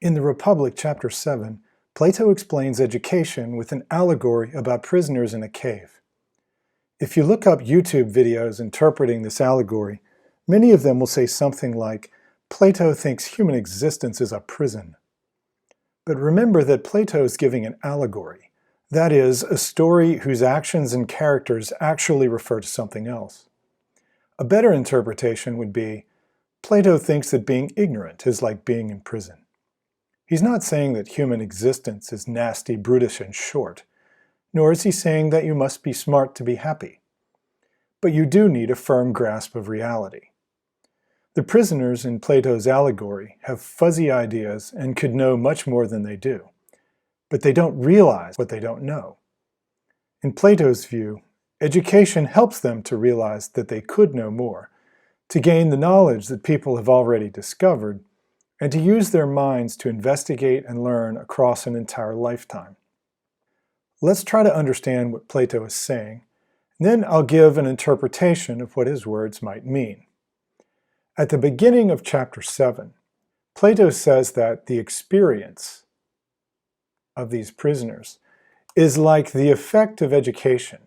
In the Republic, Chapter 7, Plato explains education with an allegory about prisoners in a cave. If you look up YouTube videos interpreting this allegory, many of them will say something like, Plato thinks human existence is a prison. But remember that Plato is giving an allegory, that is, a story whose actions and characters actually refer to something else. A better interpretation would be, Plato thinks that being ignorant is like being in prison. He's not saying that human existence is nasty, brutish, and short, nor is he saying that you must be smart to be happy. But you do need a firm grasp of reality. The prisoners in Plato's allegory have fuzzy ideas and could know much more than they do, but they don't realize what they don't know. In Plato's view, education helps them to realize that they could know more, to gain the knowledge that people have already discovered, and to use their minds to investigate and learn across an entire lifetime. Let's try to understand what Plato is saying, and then I'll give an interpretation of what his words might mean. At the beginning of Chapter 7, Plato says that the experience of these prisoners is like the effect of education,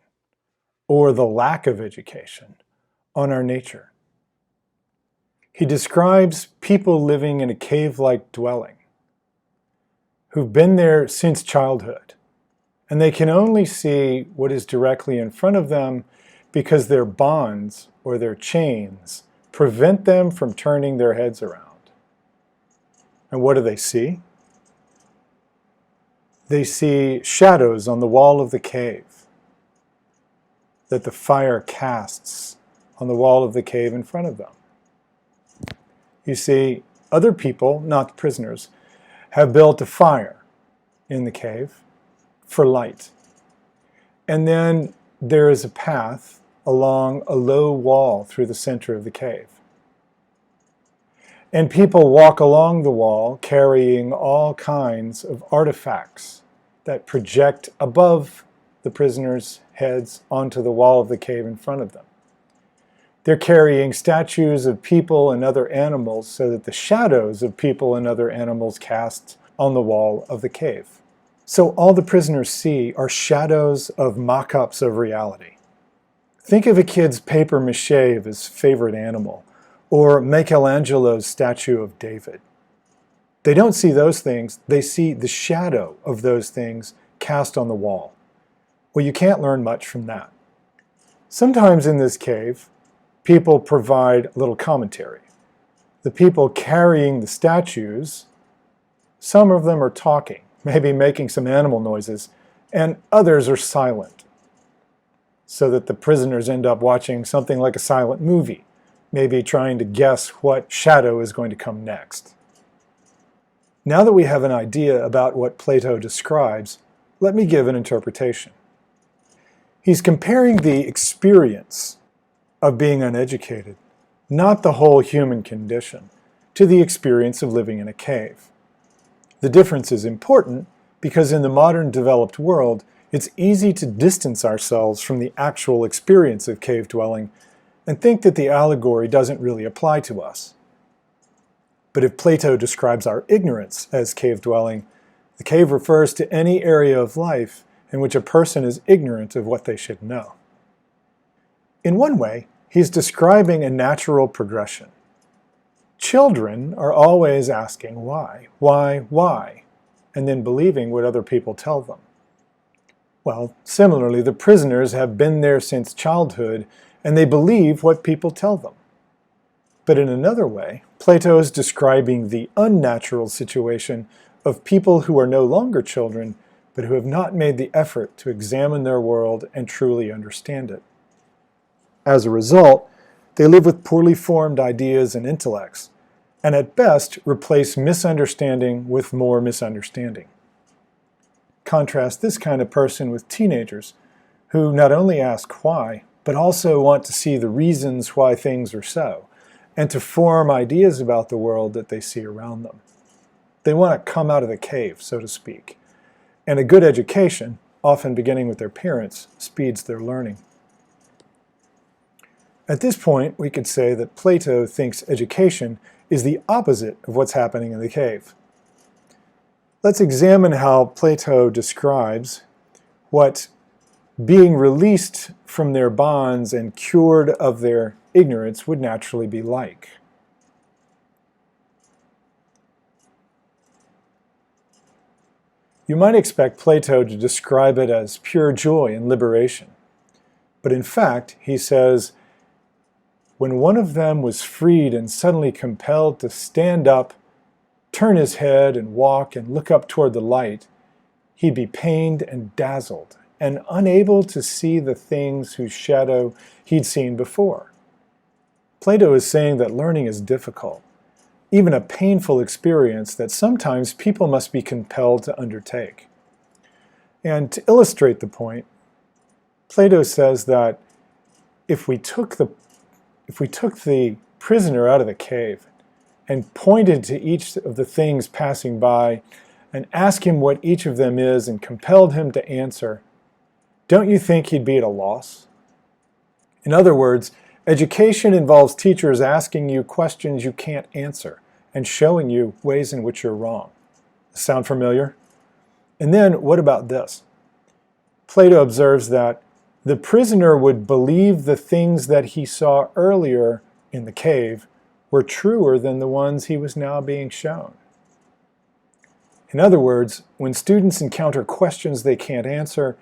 or the lack of education, on our nature. He describes people living in a cave-like dwelling, who've been there since childhood, and they can only see what is directly in front of them because their bonds or their chains prevent them from turning their heads around. And what do they see? They see shadows on the wall of the cave that the fire casts on the wall of the cave in front of them. You see, other people, not prisoners, have built a fire in the cave for light. And then there is a path along a low wall through the center of the cave. And people walk along the wall carrying all kinds of artifacts that project above the prisoners' heads onto the wall of the cave in front of them. They're carrying statues of people and other animals so that the shadows of people and other animals cast on the wall of the cave. So all the prisoners see are shadows of mock-ups of reality. Think of a kid's paper mache of his favorite animal, or Michelangelo's statue of David. They don't see those things, they see the shadow of those things cast on the wall. Well, you can't learn much from that. Sometimes in this cave, people provide a little commentary. The people carrying the statues, some of them are talking, maybe making some animal noises, and others are silent, so that the prisoners end up watching something like a silent movie, maybe trying to guess what shadow is going to come next. Now that we have an idea about what Plato describes, let me give an interpretation. He's comparing the experience of being uneducated, not the whole human condition, to the experience of living in a cave. The difference is important because in the modern developed world, it's easy to distance ourselves from the actual experience of cave dwelling and think that the allegory doesn't really apply to us. But if Plato describes our ignorance as cave dwelling, the cave refers to any area of life in which a person is ignorant of what they should know. In one way, he's describing a natural progression. Children are always asking why, and then believing what other people tell them. Well, similarly, the prisoners have been there since childhood, and they believe what people tell them. But in another way, Plato is describing the unnatural situation of people who are no longer children, but who have not made the effort to examine their world and truly understand it. As a result, they live with poorly formed ideas and intellects, and at best replace misunderstanding with more misunderstanding. Contrast this kind of person with teenagers, who not only ask why, but also want to see the reasons why things are so, and to form ideas about the world that they see around them. They want to come out of the cave, so to speak. And a good education, often beginning with their parents, speeds their learning. At this point, we could say that Plato thinks education is the opposite of what's happening in the cave. Let's examine how Plato describes what being released from their bonds and cured of their ignorance would naturally be like. You might expect Plato to describe it as pure joy and liberation. But in fact, he says, when one of them was freed and suddenly compelled to stand up, turn his head and walk and look up toward the light, he'd be pained and dazzled and unable to see the things whose shadow he'd seen before. Plato is saying that learning is difficult, even a painful experience that sometimes people must be compelled to undertake. And to illustrate the point, Plato says that if we took the prisoner out of the cave and pointed to each of the things passing by and asked him what each of them is and compelled him to answer, don't you think he'd be at a loss? In other words, education involves teachers asking you questions you can't answer and showing you ways in which you're wrong. Sound familiar? And then, what about this? Plato observes that the prisoner would believe the things that he saw earlier in the cave were truer than the ones he was now being shown. In other words, when students encounter questions they can't answer,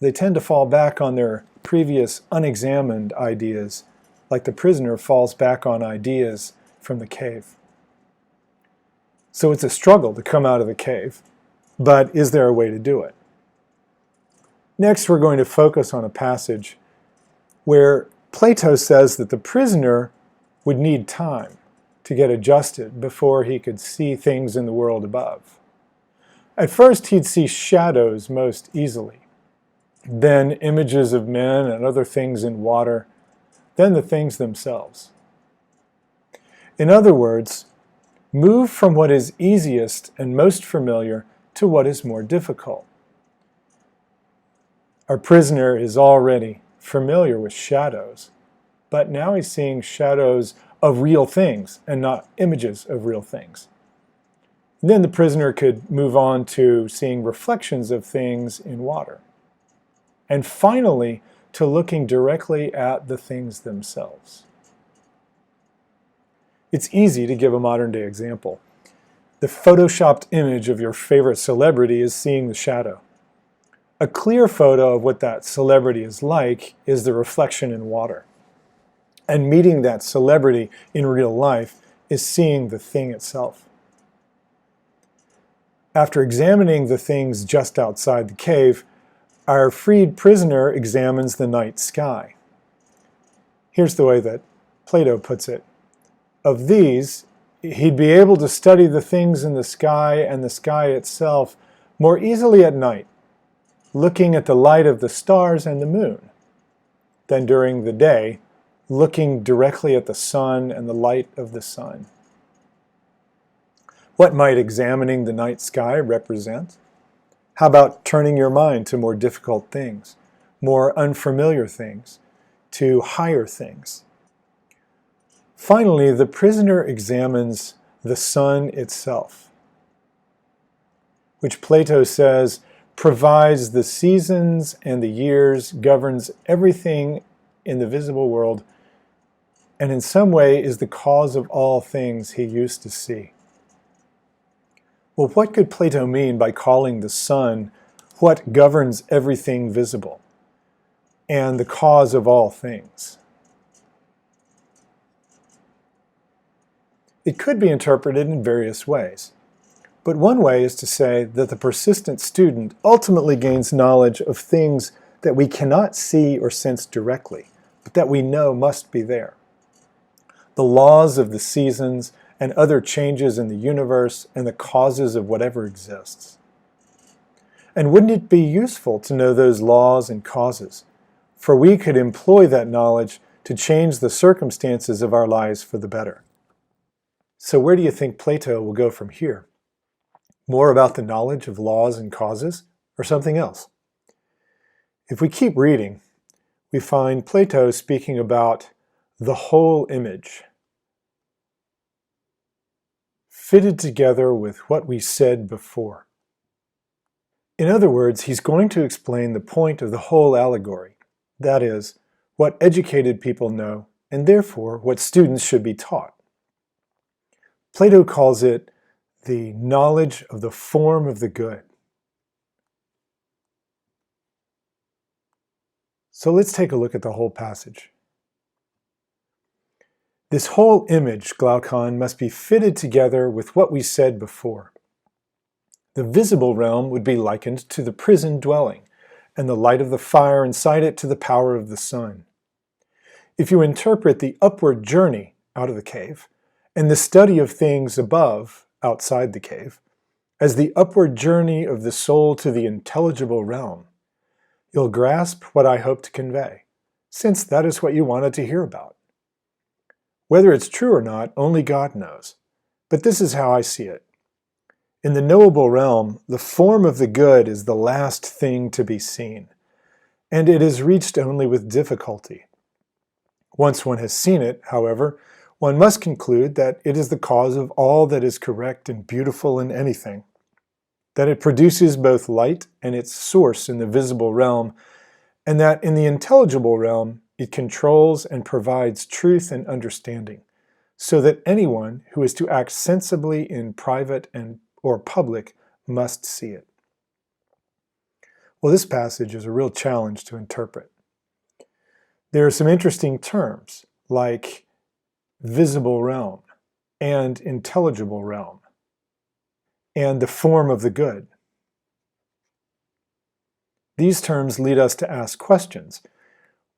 they tend to fall back on their previous unexamined ideas, like the prisoner falls back on ideas from the cave. So it's a struggle to come out of the cave, but is there a way to do it? Next, we're going to focus on a passage where Plato says that the prisoner would need time to get adjusted before he could see things in the world above. At first, he'd see shadows most easily, then images of men and other things in water, then the things themselves. In other words, move from what is easiest and most familiar to what is more difficult. Our prisoner is already familiar with shadows, but now he's seeing shadows of real things and not images of real things. Then the prisoner could move on to seeing reflections of things in water. And finally, to looking directly at the things themselves. It's easy to give a modern-day example. The photoshopped image of your favorite celebrity is seeing the shadow. A clear photo of what that celebrity is like is the reflection in water. And meeting that celebrity in real life is seeing the thing itself. After examining the things just outside the cave, our freed prisoner examines the night sky. Here's the way that Plato puts it. Of these, he'd be able to study the things in the sky and the sky itself more easily at night, looking at the light of the stars and the moon, than during the day, looking directly at the sun and the light of the sun. What might examining the night sky represent? How about turning your mind to more difficult things, more unfamiliar things, to higher things? Finally, the prisoner examines the sun itself, which Plato says provides the seasons and the years, governs everything in the visible world, and in some way is the cause of all things he used to see. Well, what could Plato mean by calling the sun what governs everything visible and the cause of all things? It could be interpreted in various ways, but one way is to say that the persistent student ultimately gains knowledge of things that we cannot see or sense directly, but that we know must be there. The laws of the seasons and other changes in the universe and the causes of whatever exists. And wouldn't it be useful to know those laws and causes? For we could employ that knowledge to change the circumstances of our lives for the better. So where do you think Plato will go from here? More about the knowledge of laws and causes, or something else? If we keep reading, we find Plato speaking about the whole image, fitted together with what we said before. In other words, he's going to explain the point of the whole allegory, that is, what educated people know, and therefore what students should be taught. Plato calls it the knowledge of the form of the good. So let's take a look at the whole passage. This whole image, Glaucon, must be fitted together with what we said before. The visible realm would be likened to the prison dwelling, and the light of the fire inside it to the power of the sun. If you interpret the upward journey out of the cave, and the study of things above, outside the cave, as the upward journey of the soul to the intelligible realm, you'll grasp what I hope to convey, since that is what you wanted to hear about. Whether it's true or not, only God knows, but this is how I see it. In the knowable realm, the form of the good is the last thing to be seen, and it is reached only with difficulty. Once one has seen it, however, one must conclude that it is the cause of all that is correct and beautiful in anything, that it produces both light and its source in the visible realm, and that in the intelligible realm it controls and provides truth and understanding, so that anyone who is to act sensibly in private or public must see it. Well, this passage is a real challenge to interpret. There are some interesting terms, like visible realm and intelligible realm, and the form of the good. These terms lead us to ask questions.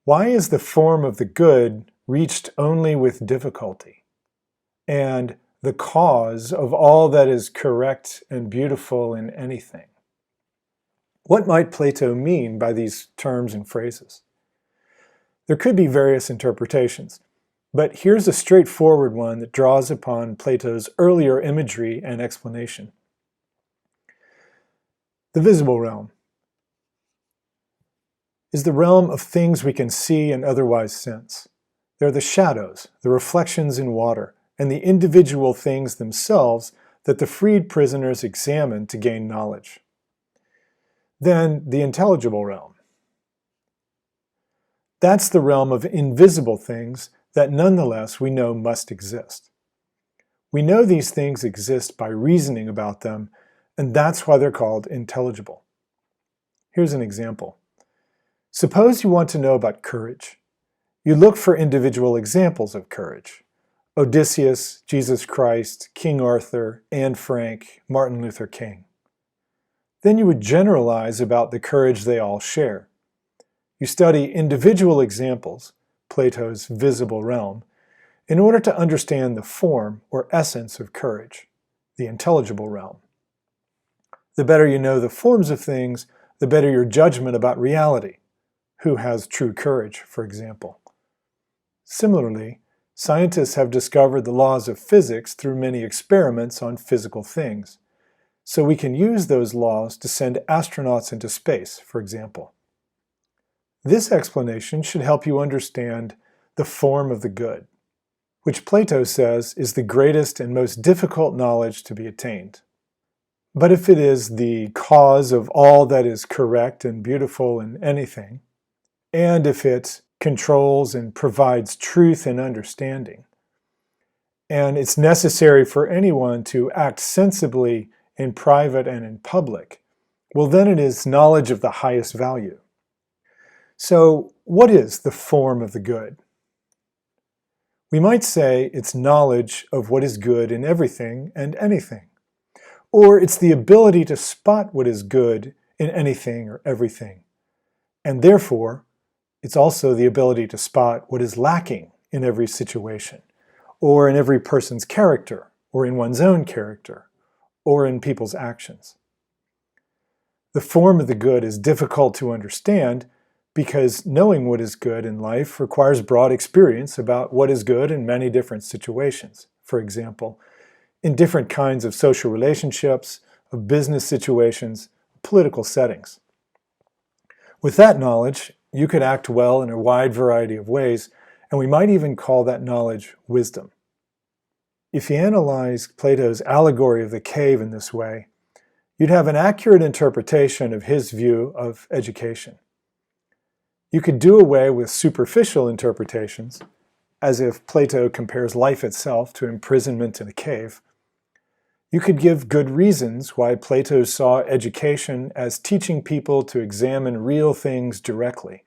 Why is the form of the good reached only with difficulty? And the cause of all that is correct and beautiful in anything? What might Plato mean by these terms and phrases? There could be various interpretations, but here's a straightforward one that draws upon Plato's earlier imagery and explanation. The visible realm is the realm of things we can see and otherwise sense. They are the shadows, the reflections in water, and the individual things themselves that the freed prisoners examine to gain knowledge. Then the intelligible realm. That's the realm of invisible things that nonetheless we know must exist. We know these things exist by reasoning about them, and that's why they're called intelligible. Here's an example. Suppose you want to know about courage. You look for individual examples of courage. Odysseus, Jesus Christ, King Arthur, Anne Frank, Martin Luther King. Then you would generalize about the courage they all share. You study individual examples, Plato's visible realm, in order to understand the form or essence of courage, the intelligible realm. The better you know the forms of things, the better your judgment about reality. Who has true courage, for example? Similarly, scientists have discovered the laws of physics through many experiments on physical things. So we can use those laws to send astronauts into space, for example. This explanation should help you understand the form of the good, which Plato says is the greatest and most difficult knowledge to be attained. But if it is the cause of all that is correct and beautiful in anything, and if it controls and provides truth and understanding, and it's necessary for anyone to act sensibly in private and in public, well, then it is knowledge of the highest value. So, what is the form of the good? We might say it's knowledge of what is good in everything and anything. Or it's the ability to spot what is good in anything or everything. And therefore, it's also the ability to spot what is lacking in every situation, or in every person's character, or in one's own character, or in people's actions. The form of the good is difficult to understand because knowing what is good in life requires broad experience about what is good in many different situations. For example, in different kinds of social relationships, of business situations, political settings. With that knowledge, you could act well in a wide variety of ways, and we might even call that knowledge wisdom. If you analyze Plato's allegory of the cave in this way, you'd have an accurate interpretation of his view of education. You could do away with superficial interpretations, as if Plato compares life itself to imprisonment in a cave. You could give good reasons why Plato saw education as teaching people to examine real things directly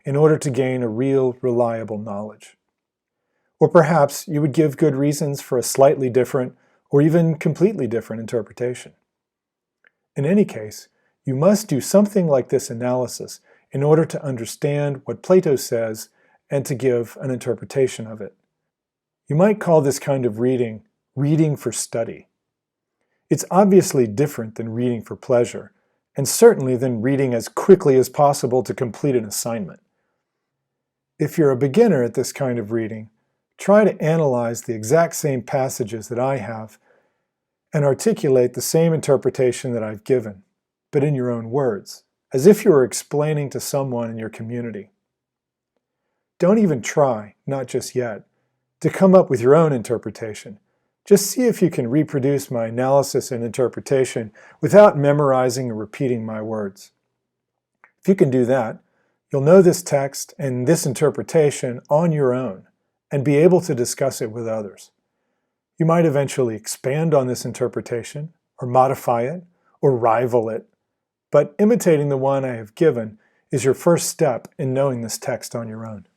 in order to gain a real, reliable knowledge. Or perhaps you would give good reasons for a slightly different or even completely different interpretation. In any case, you must do something like this analysis in order to understand what Plato says and to give an interpretation of it. You might call this kind of reading for study. It's obviously different than reading for pleasure, and certainly than reading as quickly as possible to complete an assignment. If you're a beginner at this kind of reading, try to analyze the exact same passages that I have and articulate the same interpretation that I've given, but in your own words, as if you were explaining to someone in your community. Don't even try, not just yet, to come up with your own interpretation. Just see if you can reproduce my analysis and interpretation without memorizing or repeating my words. If you can do that, you'll know this text and this interpretation on your own and be able to discuss it with others. You might eventually expand on this interpretation, or modify it, or rival it, but imitating the one I have given is your first step in knowing this text on your own.